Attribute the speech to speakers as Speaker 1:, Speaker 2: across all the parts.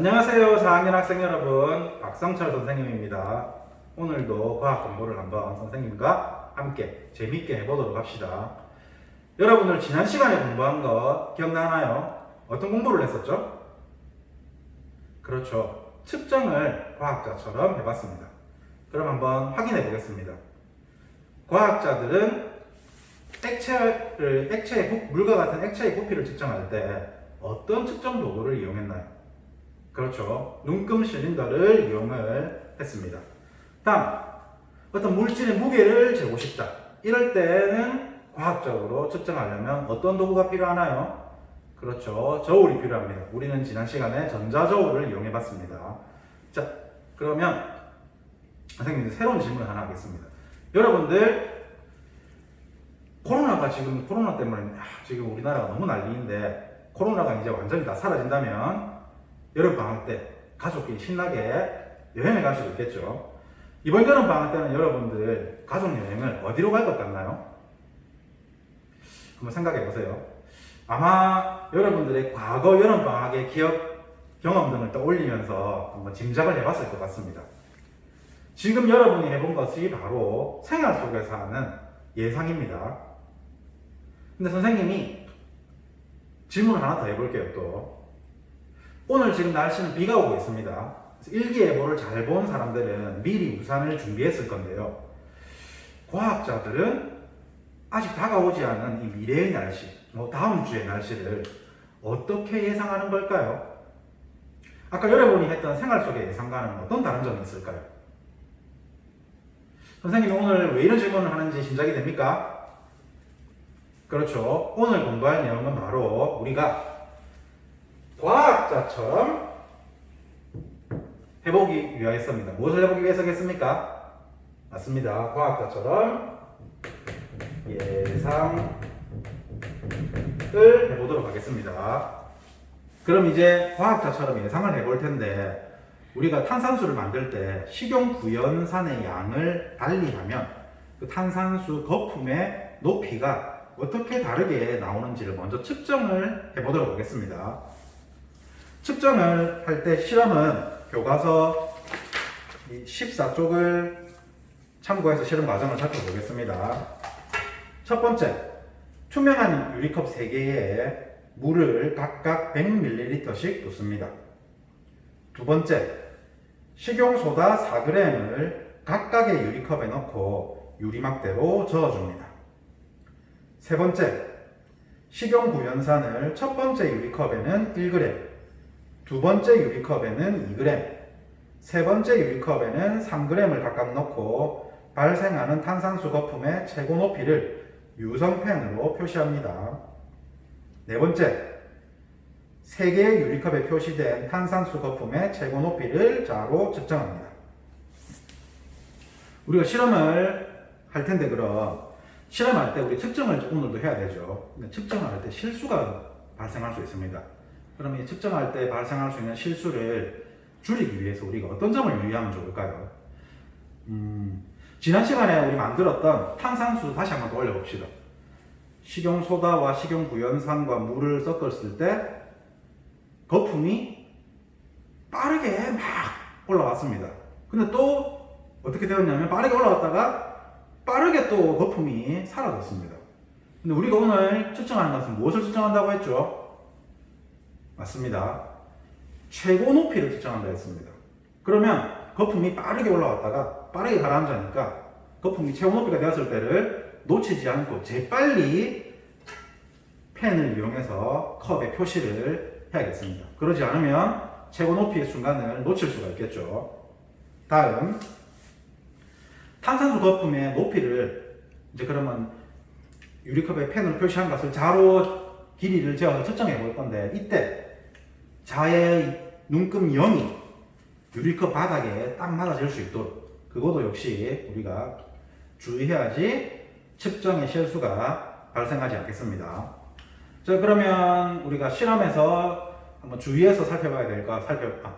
Speaker 1: 안녕하세요 4학년 학생 여러분, 박성철 선생님입니다. 오늘도 과학 공부를 한번 선생님과 함께 재밌게 해보도록 합시다. 여러분들 지난 시간에 공부한 거 기억나나요? 어떤 공부를 했었죠? 그렇죠, 측정을 과학자처럼 해봤습니다. 그럼 한번 확인해 보겠습니다. 과학자들은 물과 같은 액체의 부피를 측정할 때 어떤 측정 도구를 이용했나요? 그렇죠, 눈금 실린더를 이용을 했습니다. 다음, 어떤 물질의 무게를 재고 싶다. 이럴 때는 과학적으로 측정하려면 어떤 도구가 필요하나요? 그렇죠, 저울이 필요합니다. 우리는 지난 시간에 전자저울을 이용해 봤습니다. 자, 그러면 선생님 새로운 질문 하나 하겠습니다. 여러분들 코로나 때문에 지금 우리나라가 너무 난리인데, 코로나가 이제 완전히 다 사라진다면 여름 방학 때 가족끼리 신나게 여행을 갈 수 있겠죠. 이번 여름 방학 때는 여러분들 가족 여행을 어디로 갈 것 같나요? 한번 생각해 보세요. 아마 여러분들의 과거 여름 방학의 경험 등을 떠올리면서 한번 짐작을 해봤을 것 같습니다. 지금 여러분이 해본 것이 바로 생활 속에서 하는 예상입니다. 근데 선생님이 질문을 하나 더 해볼게요. 또 오늘 지금 날씨는 비가 오고 있습니다. 일기예보를 잘 본 사람들은 미리 우산을 준비했을 건데요. 과학자들은 아직 다가오지 않은 이 미래의 날씨, 다음 주의 날씨를 어떻게 예상하는 걸까요? 아까 여러분이 했던 생활 속의 예상과는 어떤 다른 점이 있을까요? 선생님이 오늘 왜 이런 질문을 하는지 짐작이 됩니까? 그렇죠, 오늘 공부할 내용은 바로 우리가 과학자처럼 해보기 위하였습니다. 무엇을 해보기 위해서겠습니까? 맞습니다. 과학자처럼 예상을 해보도록 하겠습니다. 그럼 이제 과학자처럼 예상을 해볼 텐데, 우리가 탄산수를 만들 때 식용구연산의 양을 달리하면 그 탄산수 거품의 높이가 어떻게 다르게 나오는지를 먼저 측정을 해보도록 하겠습니다. 측정을 할 때 실험은 교과서 14쪽을 참고해서 실험 과정을 살펴보겠습니다. 첫 번째, 투명한 유리컵 3개에 물을 각각 100ml씩 붓습니다. 두 번째, 식용소다 4g을 각각의 유리컵에 넣고 유리막대로 저어줍니다. 세 번째, 식용구연산을 첫 번째 유리컵에는 1g, 두 번째 유리컵에는 2g, 세 번째 유리컵에는 3g을 각각 넣고 발생하는 탄산수 거품의 최고 높이를 유성펜으로 표시합니다. 네 번째, 3개의 유리컵에 표시된 탄산수 거품의 최고 높이를 자로 측정합니다. 우리가 실험을 할 텐데, 그럼 실험할 때 우리 측정을 오늘도 해야 되죠. 근데 측정을 할 때 실수가 발생할 수 있습니다. 그럼 이 측정할 때 발생할 수 있는 실수를 줄이기 위해서 우리가 어떤 점을 유의하면 좋을까요? 지난 시간에 우리 만들었던 탄산수 다시 한번 떠올려 봅시다. 식용소다와 식용구연산과 물을 섞었을 때 거품이 빠르게 막 올라왔습니다. 근데 또 어떻게 되었냐면, 빠르게 올라왔다가 빠르게 또 거품이 사라졌습니다. 근데 우리가 오늘 측정하는 것은 무엇을 측정한다고 했죠? 맞습니다, 최고 높이를 측정한다 했습니다. 그러면 거품이 빠르게 올라왔다가 빠르게 가라앉으니까 거품이 최고 높이가 되었을 때를 놓치지 않고 재빨리 펜을 이용해서 컵에 표시를 해야겠습니다. 그러지 않으면 최고 높이의 순간을 놓칠 수가 있겠죠. 다음, 탄산수 거품의 높이를 이제 그러면 유리컵에 펜으로 표시한 것을 자로 길이를 재어서 측정해 볼 건데, 이때 자의 눈금 0이 유리컵 바닥에 딱 맞아질 수 있도록, 그것도 역시 우리가 주의해야지 측정의 실수가 발생하지 않겠습니다. 자, 그러면 우리가 실험에서 한번 주의해서 살펴봐야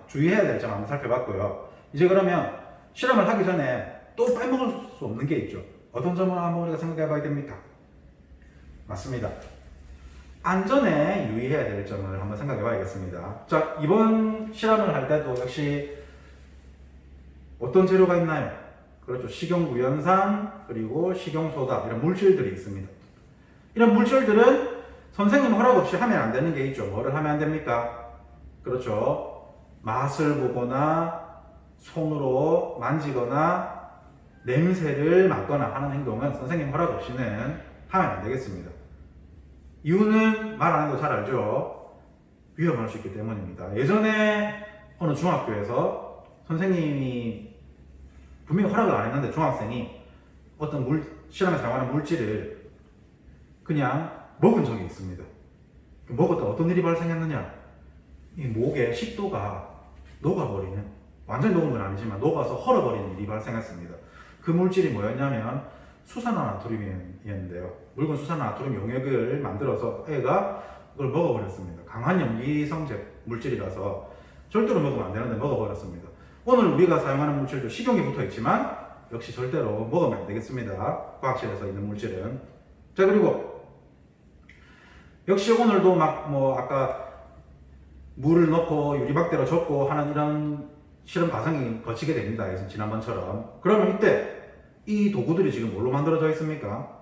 Speaker 1: 주의해야 될 점 한번 살펴봤고요. 이제 그러면 실험을 하기 전에 또 빼먹을 수 없는 게 있죠. 어떤 점을 한번 우리가 생각해 봐야 됩니까? 맞습니다, 안전에 유의해야 될 점을 한번 생각해 봐야겠습니다. 자, 이번 실험을 할 때도 역시 어떤 재료가 있나요? 그렇죠. 식용구연산, 그리고 식용소다, 이런 물질들이 있습니다. 이런 물질들은 선생님 허락 없이 하면 안 되는 게 있죠. 뭐를 하면 안 됩니까? 그렇죠. 맛을 보거나 손으로 만지거나 냄새를 맡거나 하는 행동은 선생님 허락 없이는 하면 안 되겠습니다. 이유는 말 안 해도 잘 알죠. 위험할 수 있기 때문입니다. 예전에 어느 중학교에서 선생님이 분명히 허락을 안 했는데 중학생이 어떤 실험에 사용하는 물질을 그냥 먹은 적이 있습니다. 먹었다 어떤 일이 발생했느냐? 이 목에 식도가 녹아버리는, 완전히 녹은 건 아니지만 녹아서 헐어버리는 일이 발생했습니다. 그 물질이 뭐였냐면 수산화나트륨이었는데요. 묽은 수산화나트륨 용액을 만들어서 애가 그걸 먹어버렸습니다. 강한 염기성제 물질이라서 절대로 먹으면 안 되는데 먹어버렸습니다. 오늘 우리가 사용하는 물질도 식용이 붙어 있지만 역시 절대로 먹으면 안 되겠습니다. 과학실에서 있는 물질은. 자, 그리고 역시 오늘도 막 아까 물을 넣고 유리박대로 젓고 하는 이런 실험 과정이 거치게 됩니다. 지난번처럼. 그러면 이때 이 도구들이 지금 뭘로 만들어져 있습니까?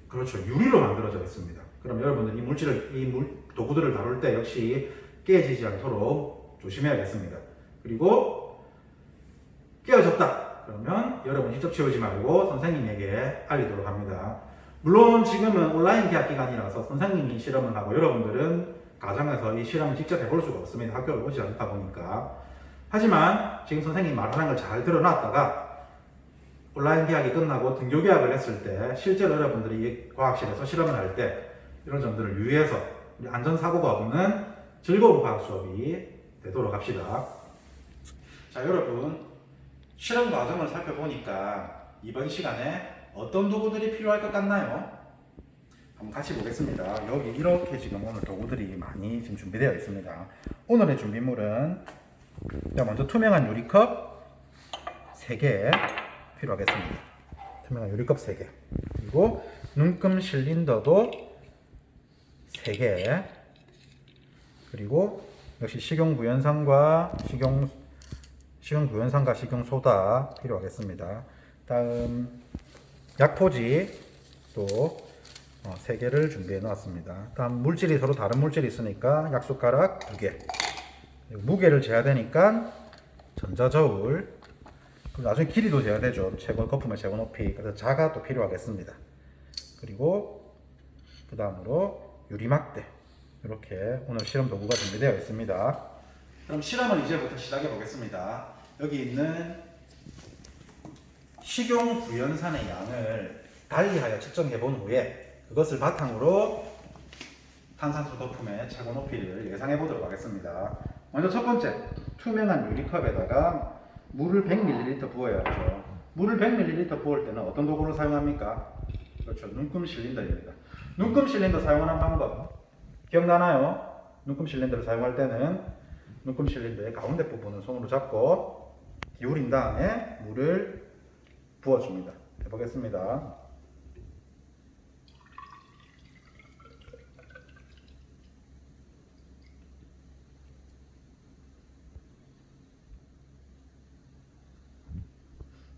Speaker 1: 그렇죠. 유리로 만들어져 있습니다. 그럼 여러분들 도구들을 다룰 때 역시 깨지지 않도록 조심해야겠습니다. 그리고 깨어졌다. 그러면 여러분 직접 치우지 말고 선생님에게 알리도록 합니다. 물론 지금은 온라인 개학 기간이라서 선생님이 실험을 하고 여러분들은 가정에서 이 실험을 직접 해볼 수가 없습니다. 학교를 오지 않다 보니까. 하지만 지금 선생님이 말하는 걸 잘 들어놨다가 온라인 개학이 끝나고 등교 개학을 했을 때 실제로 여러분들이 과학실에서 실험을 할 때 이런 점들을 유의해서 안전사고가 없는 즐거운 과학 수업이 되도록 합시다. 자, 여러분, 실험 과정을 살펴보니까 이번 시간에 어떤 도구들이 필요할 것 같나요? 한번 같이 보겠습니다. 여기 이렇게 지금 오늘 도구들이 많이 지금 준비되어 있습니다. 오늘의 준비물은 먼저 투명한 유리컵 3개 필요하겠습니다. 투명한 유리컵 3개. 그리고 눈금 실린더도 3개. 그리고 역시 식용구연산과 식용소다 필요하겠습니다. 다음 약포지 또 3개를 준비해 놨습니다. 다음 물질이 서로 다른 물질이 있으니까 약숟가락 2개. 무게를 재야 되니까 전자저울. 그리고 나중에 길이도 재야 되죠. 거품의 제거 높이. 그래서 자가 또 필요하겠습니다. 그리고 그 다음으로 유리막대. 이렇게 오늘 실험 도구가 준비되어 있습니다. 그럼 실험을 이제부터 시작해 보겠습니다. 여기 있는 식용구연산의 양을 달리하여 측정해 본 후에 그것을 바탕으로 탄산수 거품의 최고 높이를 예상해 보도록 하겠습니다. 먼저 첫 번째, 투명한 유리컵에다가 물을 100ml 부어야죠. 물을 100ml 부을 때는 어떤 도구를 사용합니까? 그렇죠. 눈금 실린더입니다. 눈금 실린더 사용하는 방법 기억나나요? 눈금 실린더를 사용할 때는 눈금 실린더의 가운데 부분을 손으로 잡고 기울인 다음에 물을 부어줍니다. 해보겠습니다.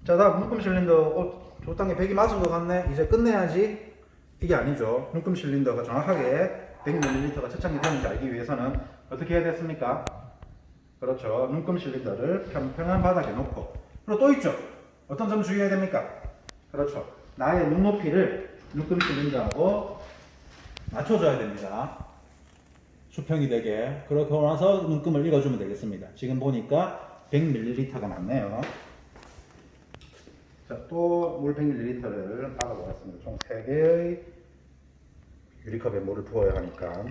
Speaker 1: 자, 다음 눈금 실린더. 적당히 100이 맞은 것 같네. 이제 끝내야지. 이게 아니죠. 눈금 실린더가 정확하게 100ml가 채착이 되는지 알기 위해서는 어떻게 해야 됐습니까? 그렇죠. 눈금 실린더를 평평한 바닥에 놓고. 그리고 또 있죠. 어떤 점 주의해야 됩니까? 그렇죠. 나의 눈높이를 눈금 실린더하고 맞춰줘야 됩니다. 수평이 되게. 그러고 나서 눈금을 읽어주면 되겠습니다. 지금 보니까 100ml가 맞네요. 자, 또 물 100ml를 따라보겠습니다. 총 3개의 유리컵에 물을 부어야 하니까.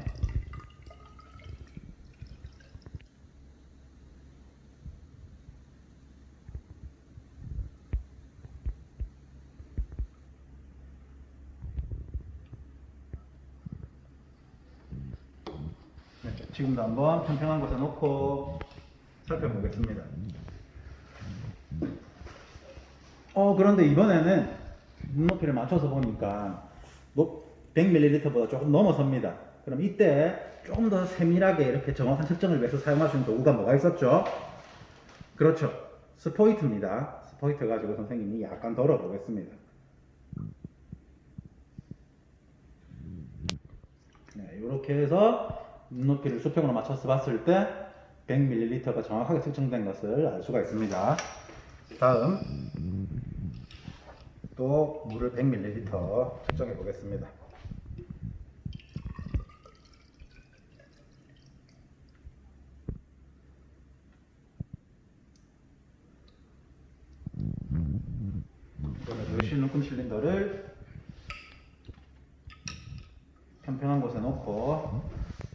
Speaker 1: 네, 지금도 한번 평평한 곳에 놓고 살펴보겠습니다. 그런데 이번에는 눈높이를 맞춰서 보니까 100ml보다 조금 넘어섭니다. 그럼 이때 조금 더 세밀하게 이렇게 정확한 측정을 위해서 사용할 수 있는 도구가 뭐가 있었죠? 그렇죠. 스포이트입니다. 스포이트 가지고 선생님이 약간 덜어 보겠습니다. 네, 이렇게 해서 눈높이를 수평으로 맞춰서 봤을 때 100ml가 정확하게 측정된 것을 알 수가 있습니다. 다음 또 물을 100ml 측정해 보겠습니다. 이번에 눈금 실린더를 평평한 곳에 놓고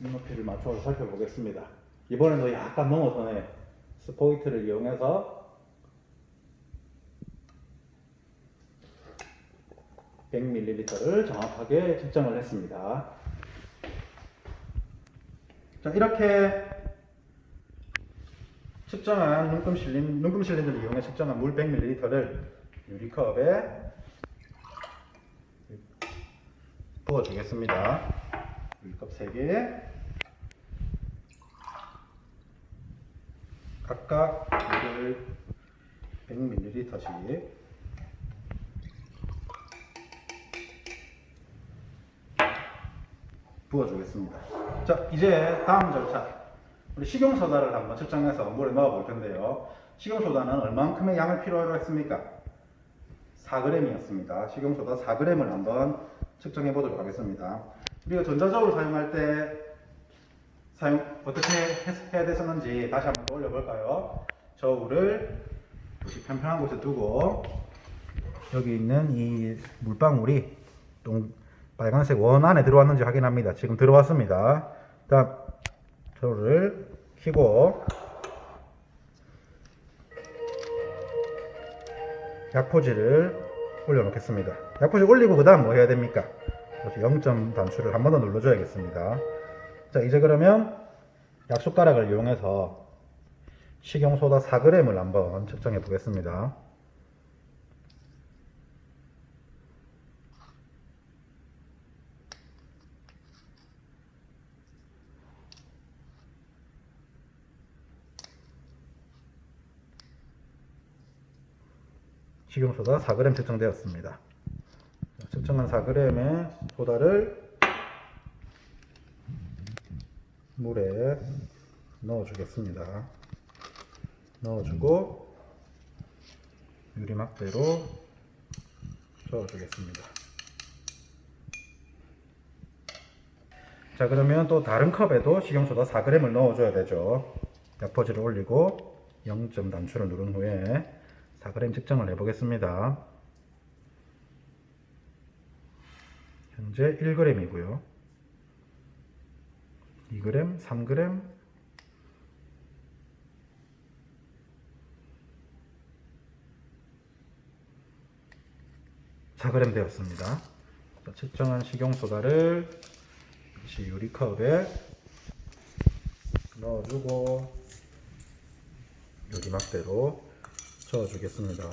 Speaker 1: 눈높이를 맞춰서 살펴보겠습니다. 이번에도 약간 넘어서네. 스포이트를 이용해서 100ml를 정확하게 측정을 했습니다. 자, 이렇게 측정한 눈금 실린더를 이용해 측정한 물 100ml를 유리컵에 부어주겠습니다. 유리컵 3개 각각 물을 100ml씩 부어주겠습니다. 자, 이제 다음 절차. 우리 식용소다를 한번 측정해서 물에 넣어 볼 텐데요. 식용소다는 얼만큼의 양을 필요로 했습니까? 4g이었습니다. 식용소다 4g을 한번 측정해 보도록 하겠습니다. 우리가 전자저울 사용할 때 어떻게 해야 됐었는지 다시 한번 올려 볼까요? 저울을 이렇게 평평한 곳에 두고 여기 있는 이 물방울이 빨간색 원 안에 들어왔는지 확인합니다. 지금 들어왔습니다. 다음 저울을 켜고 약포지를 올려놓겠습니다. 약포지 올리고 그 다음 뭐 해야 됩니까? 0점 단추를 한 번 더 눌러줘야겠습니다. 자, 이제 그러면 약숟가락을 이용해서 식용소다 4g을 한번 측정해 보겠습니다. 식용소다 4g 측정되었습니다. 측정한 4g의 소다를 물에 넣어주겠습니다. 넣어주고 유리막대로 저어주겠습니다. 자, 그러면 또 다른 컵에도 식용소다 4g을 넣어줘야 되죠. 약포지를 올리고 0점 단추를 누른 후에 4g 측정을 해보겠습니다. 현재 1g이고요. 2g, 3g, 4g 되었습니다. 자, 측정한 식용소다를 다시 유리컵에 넣어주고 유리막대로 저어주겠습니다.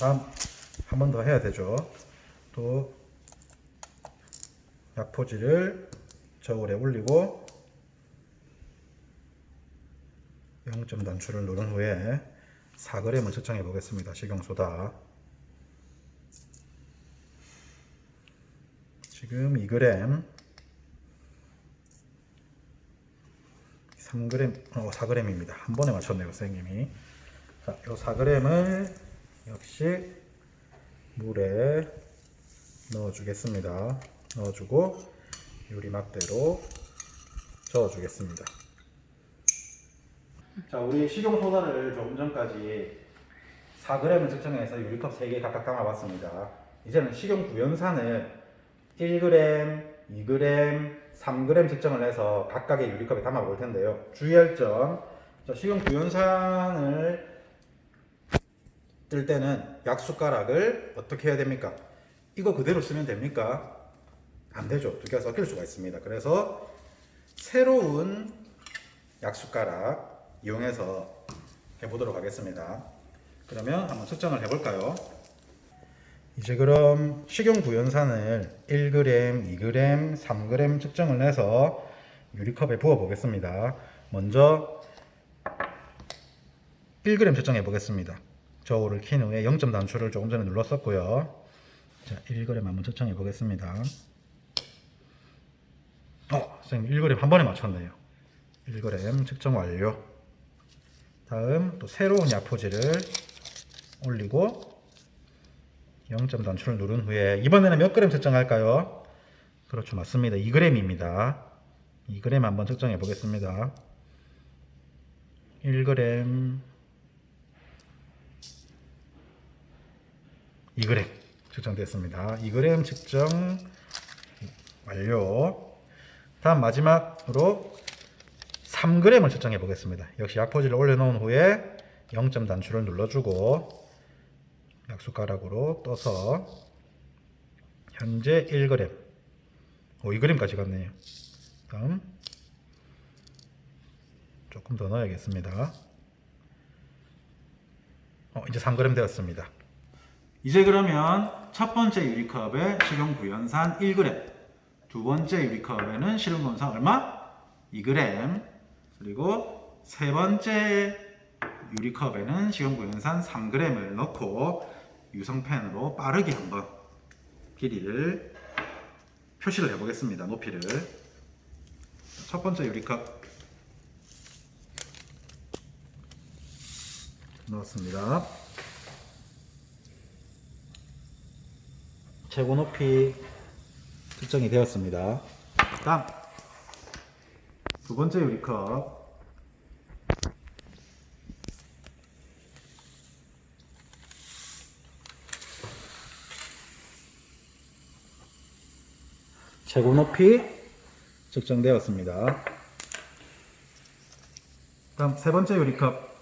Speaker 1: 다음 한 번 더 해야 되죠. 또 약포지를 저울에 올리고 0점 단추를 누른 후에 4g을 측정해 보겠습니다. 식용소다 지금 2g, 3g, 4g입니다. 한 번에 맞췄네요, 선생님이. 자, 이 4g을 역시 물에 넣어주겠습니다. 넣어주고 유리막대로 저어주겠습니다. 자, 우리 식용소다를 조금 전까지 4g을 측정해서 유리컵 3개 각각 담아봤습니다. 이제는 식용구연산을 1g, 2g, 3g 측정을 해서 각각의 유리컵에 담아볼 텐데요. 주의할 점, 식용구연산을 뜰 때는 약숟가락을 어떻게 해야 됩니까? 이거 그대로 쓰면 됩니까? 안 되죠. 두 개가 섞일 수가 있습니다. 그래서 새로운 약숟가락 이용해서 해보도록 하겠습니다. 그러면 한번 측정을 해볼까요? 이제 그럼 식용구연산을 1g, 2g, 3g 측정을 해서 유리컵에 부어 보겠습니다. 먼저 1g 측정해 보겠습니다. 저울을 킨 후에 0점 단추를 조금 전에 눌렀었고요. 자, 1g 한번 측정해 보겠습니다. 선생님 1g 한 번에 맞췄네요. 1g 측정 완료. 다음 또 새로운 약포지를 올리고 0점 단추를 누른 후에 이번에는 몇 g 측정할까요? 그렇죠, 맞습니다. 2g입니다. 2g 한번 측정해 보겠습니다. 1g, 2g 측정됐습니다. 2g 측정 완료. 다음 마지막으로 3g을 측정해 보겠습니다. 역시 약포지를 올려놓은 후에 0점 단추를 눌러주고 약숟가락으로 떠서 현재 1g, 2g까지 갔네요. 다음 조금 더 넣어야겠습니다. 이제 3g 되었습니다. 이제 그러면 첫 번째 유리컵에 식용구연산 1g, 두 번째 유리컵에는 식용구연산 얼마? 2g, 그리고 세 번째 유리컵에는 식용구연산 3g을 넣고 유성펜으로 빠르게 한번 길이를 표시를 해보겠습니다. 높이를. 첫 번째 유리컵 넣었습니다. 최고 높이 측정이 되었습니다. 다음 두 번째 유리컵 최고 높이 측정되었습니다. 다음 세 번째 유리컵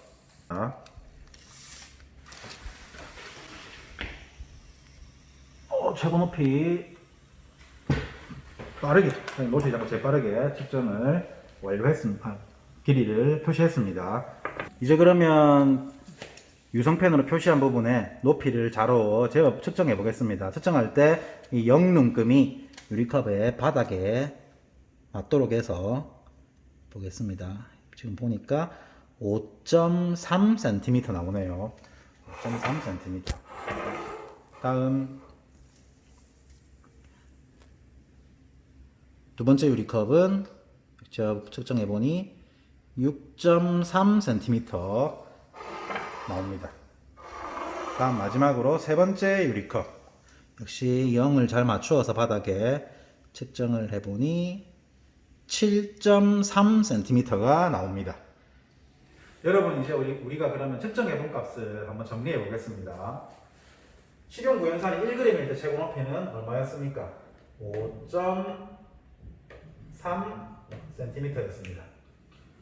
Speaker 1: 최고 높이 빠르게 노즐 잡고 재빠르게 측정을 완료했습니다. 길이를 표시했습니다. 이제 그러면 유성펜으로 표시한 부분에 높이를 자로 제어 측정해 보겠습니다. 측정할 때 이 영눈금이 유리컵의 바닥에 맞도록 해서 보겠습니다. 지금 보니까 5.3cm 나오네요. 5.3cm. 다음 두 번째 유리컵은 제가 측정해 보니 6.3cm 나옵니다. 다음 마지막으로 세 번째 유리컵 역시 0을 잘 맞추어서 바닥에 측정을 해보니 7.3cm가 나옵니다. 여러분 이제 우리가 그러면 측정해 본 값을 한번 정리해 보겠습니다. 식용구연산이 1g일 때 최고 높이는 얼마였습니까? 5.3cm였습니다.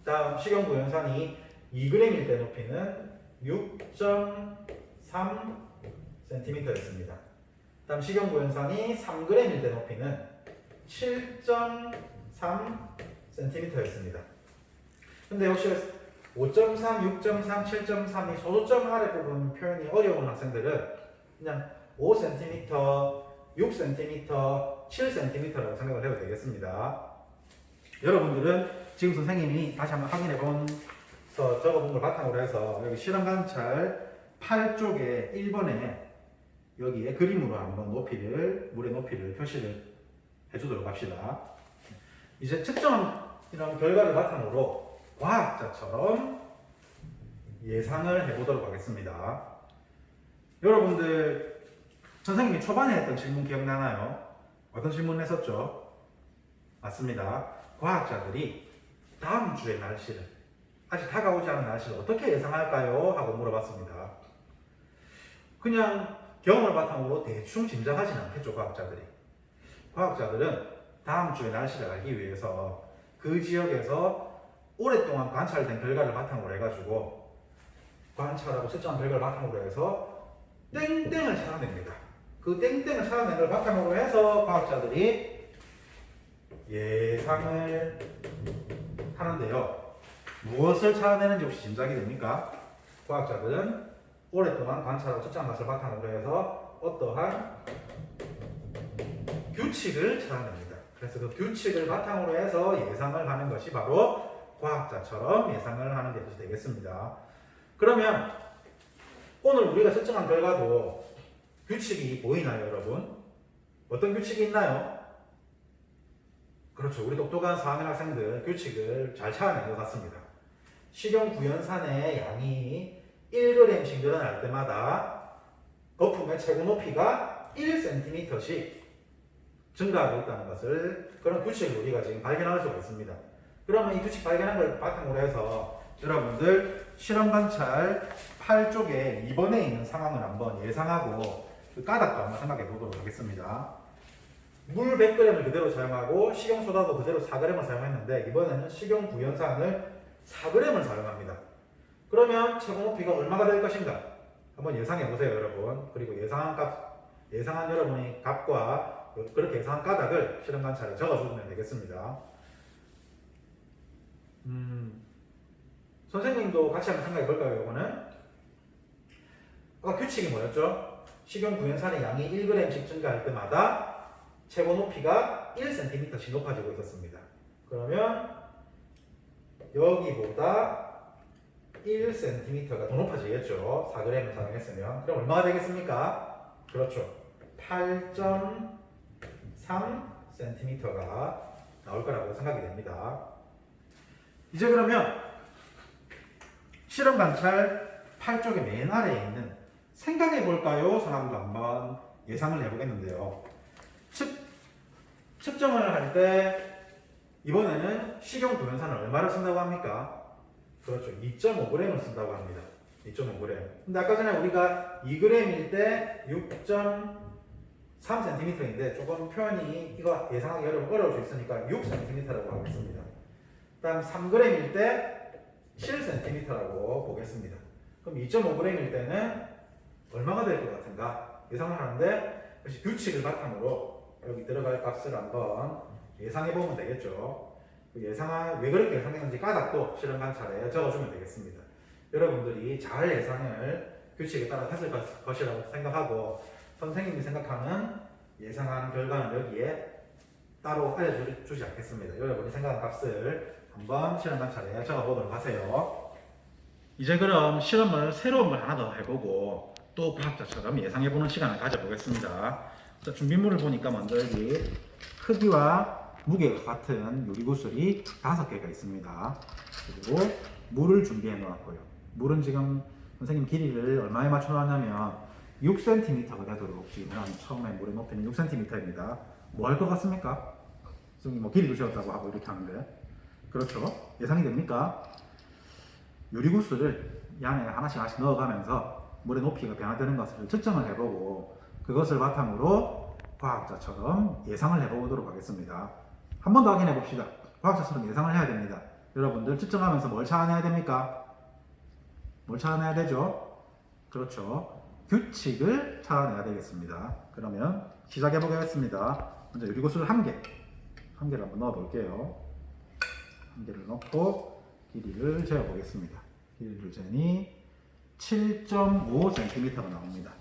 Speaker 1: 다음 식용구연산이 2g일 때 높이는 6.3cm였습니다. 다음 식용구연산이 3g일 때 높이는 7.3cm였습니다. 근데 혹시 5.3, 6.3, 7.3이 소수점 아래 부분 표현이 어려운 학생들은 그냥 5cm, 6cm, 7cm라고 생각을 해도 되겠습니다. 여러분들은 지금 선생님이 다시 한번 확인해 본서 적어본 걸 바탕으로 해서 여기 실험 관찰 8쪽에 1번에 여기에 그림으로 한번 물의 높이를 표시를 해주도록 합시다. 이제 측정이라는 결과를 바탕으로 과학자처럼 예상을 해보도록 하겠습니다. 여러분들 선생님이 초반에 했던 질문 기억나나요? 어떤 질문 했었죠? 맞습니다. 과학자들이 다음 주의 날씨를, 아직 다가오지 않은 날씨를 어떻게 예상할까요? 하고 물어봤습니다. 그냥 경험을 바탕으로 대충 짐작하지는 않겠죠, 과학자들이. 과학자들은 다음 주의 날씨를 알기 위해서 그 지역에서 오랫동안 관찰된 결과를 바탕으로 해가지고 관찰하고 측정한 결과를 바탕으로 해서 땡땡을 찾아냅니다. 그 땡땡을 찾아낸 걸 바탕으로 해서 과학자들이 예상을 하는데요. 무엇을 찾아내는지 혹시 짐작이 됩니까? 과학자들은 오랫동안 관찰하고 측정한 것을 바탕으로 해서 어떠한 규칙을 찾아냅니다. 그래서 그 규칙을 바탕으로 해서 예상을 하는 것이 바로 과학자처럼 예상을 하는 것이 되겠습니다. 그러면 오늘 우리가 측정한 결과도 규칙이 보이나요, 여러분? 어떤 규칙이 있나요? 그렇죠. 우리 똑똑한 4학년 학생들 규칙을 잘 찾아낸 것 같습니다. 식용 구연산의 양이 1g씩 늘어날 때마다 거품의 최고 높이가 1cm씩 증가하고 있다는 것을, 그런 규칙을 우리가 지금 발견할 수가 있습니다. 그러면 이 규칙 발견한 걸 바탕으로 해서 여러분들 실험 관찰 8쪽에 2번에 있는 상황을 한번 예상하고 그 까닭도 한번 생각해 보도록 하겠습니다. 물 100g을 그대로 사용하고 식용소다도 그대로 4g을 사용했는데 이번에는 식용 구연산을 4g을 사용합니다. 그러면 최고 높이가 얼마가 될 것인가? 한번 예상해 보세요, 여러분. 그리고 예상한 여러분의 값과 그렇게 예상한 까닭을 실험 관찰에 적어주면 되겠습니다. 선생님도 같이 한번 생각해 볼까요, 이거는? 아까 규칙이 뭐였죠? 식용 구연산의 양이 1g씩 증가할 때마다 최고 높이가 1cm씩 높아지고 있었습니다. 그러면 여기보다 1cm가 더 높아지겠죠. 4g을 사용했으면. 그럼 얼마가 되겠습니까? 그렇죠. 8.3cm가 나올 거라고 생각이 됩니다. 이제 그러면 실험 관찰 8쪽의 맨 아래에 있는 생각해 볼까요? 상황도 한번 예상을 해보겠는데요. 측정을 할 때 이번에는 식용 구연산을 얼마를 쓴다고 합니까? 그렇죠. 2.5g을 쓴다고 합니다. 2.5g. 근데 아까 전에 우리가 2g일 때 6.3cm인데 조금 표현이 이거 예상하기 어려울 수 있으니까 6cm라고 하겠습니다. 그다음 3g일 때 7cm라고 보겠습니다. 그럼 2.5g일 때는 얼마가 될 것 같은가 예상을 하는데, 역시 규칙을 바탕으로 여기 들어갈 값을 한번 예상해 보면 되겠죠. 왜 그렇게 예상했는지 까닭도 실험 관찰에 적어주면 되겠습니다. 여러분들이 잘 예상을 규칙에 따라 했을 것이라고 생각하고 선생님이 생각하는 예상하는 결과는 여기에 따로 알려주지 않겠습니다. 여러분이 생각한 값을 한번 실험 관찰에 적어보도록 하세요. 이제 그럼 실험을 새로운 걸 하나 더 해보고 또 과학자처럼 예상해보는 시간을 가져보겠습니다. 자, 준비물을 보니까 먼저 여기 크기와 무게가 같은 유리구슬이 5개가 있습니다. 그리고 물을 준비해 놓았고요. 물은 지금 선생님 길이를 얼마에 맞춰 놨냐면 6cm가 되도록 지금 처음에 물의 높이는 6cm입니다. 뭐 할 것 같습니까? 지금 뭐 길이도 재었다고 하고 이렇게 하는데, 그렇죠? 예상이 됩니까? 유리구슬을 이 안에 하나씩 넣어가면서 물의 높이가 변화되는 것을 측정을 해보고 그것을 바탕으로 과학자처럼 예상을 해보도록 하겠습니다. 한 번 더 확인해 봅시다. 과학자처럼 예상을 해야 됩니다. 여러분들 측정하면서 뭘 찾아내야 됩니까? 뭘 찾아내야 되죠? 그렇죠. 규칙을 찾아내야 되겠습니다. 그러면 시작해 보겠습니다. 먼저 유리구슬 한 개를 한번 넣어 볼게요. 한 개를 넣고 길이를 재어 보겠습니다. 길이를 재니 7.5cm가 나옵니다.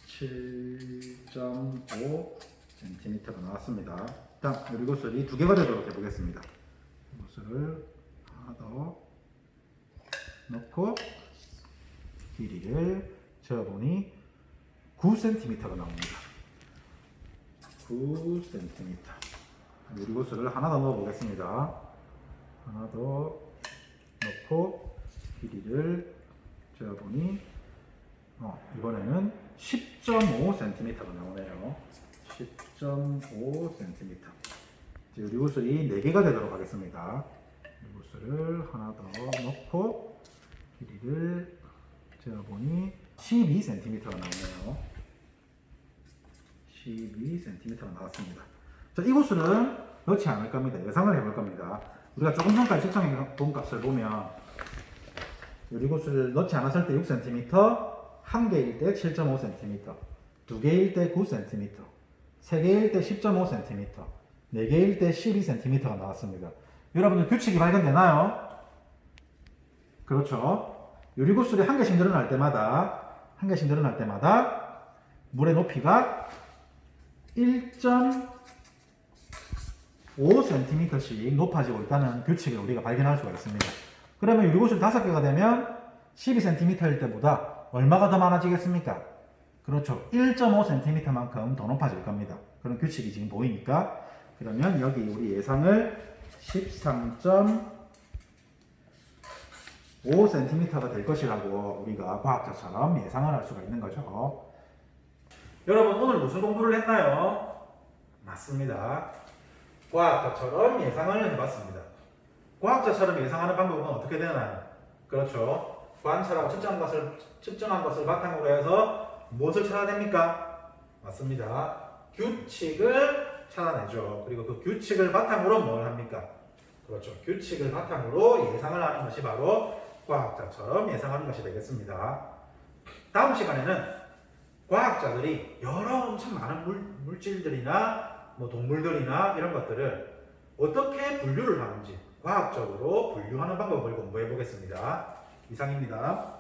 Speaker 1: 7.5cm가 나왔습니다. 일단 유리구슬이 2개가 되도록 해보겠습니다. 유리구슬을 하나 더 넣고 길이를 재어보니 9cm가 나옵니다. 9cm. 유리구슬을 하나 더 넣어보겠습니다. 하나 더 넣고 길이를 재어보니 이번에는 10.5cm가 나오네요. 10.5cm. 유리구슬이 4개가 되도록 하겠습니다. 유리구슬을 하나 더 넣고 길이를 재어보니 12cm가 나오네요. 12cm가 나왔습니다. 자, 이 구슬은 넣지 않을 겁니다. 예상을 해볼 겁니다. 우리가 조금 전까지 측정해 본 값을 보면 유리구슬을 넣지 않았을 때 6cm, 1개일 때 7.5cm, 2개일 때 9cm, 3개일 때 10.5cm, 4개일 때 12cm가 나왔습니다. 여러분들 규칙이 발견되나요? 그렇죠. 유리구슬이 1개씩 늘어날 때마다 한 개씩 늘어날 때마다 물의 높이가 1.5cm씩 높아지고 있다는 규칙을 우리가 발견할 수가 있습니다. 그러면 유리구슬 5개가 되면 12cm일 때보다 얼마가 더 많아지겠습니까? 그렇죠. 1.5cm만큼 더 높아질 겁니다. 그런 규칙이 지금 보이니까. 그러면 여기 우리 예상을 13.5cm가 될 것이라고 우리가 과학자처럼 예상을 할 수가 있는 거죠. 여러분 오늘 무슨 공부를 했나요? 맞습니다. 과학자처럼 예상을 해봤습니다. 과학자처럼 예상하는 방법은 어떻게 되나요? 그렇죠. 관찰하고 측정한 것을 바탕으로 해서 무엇을 찾아냅니까? 맞습니다. 규칙을 찾아내죠. 그리고 그 규칙을 바탕으로 뭘 합니까? 그렇죠. 규칙을 바탕으로 예상을 하는 것이 바로 과학자처럼 예상하는 것이 되겠습니다. 다음 시간에는 과학자들이 여러 엄청 많은 물질들이나 뭐 동물들이나 이런 것들을 어떻게 분류를 하는지 과학적으로 분류하는 방법을 공부해 보겠습니다. 이상입니다.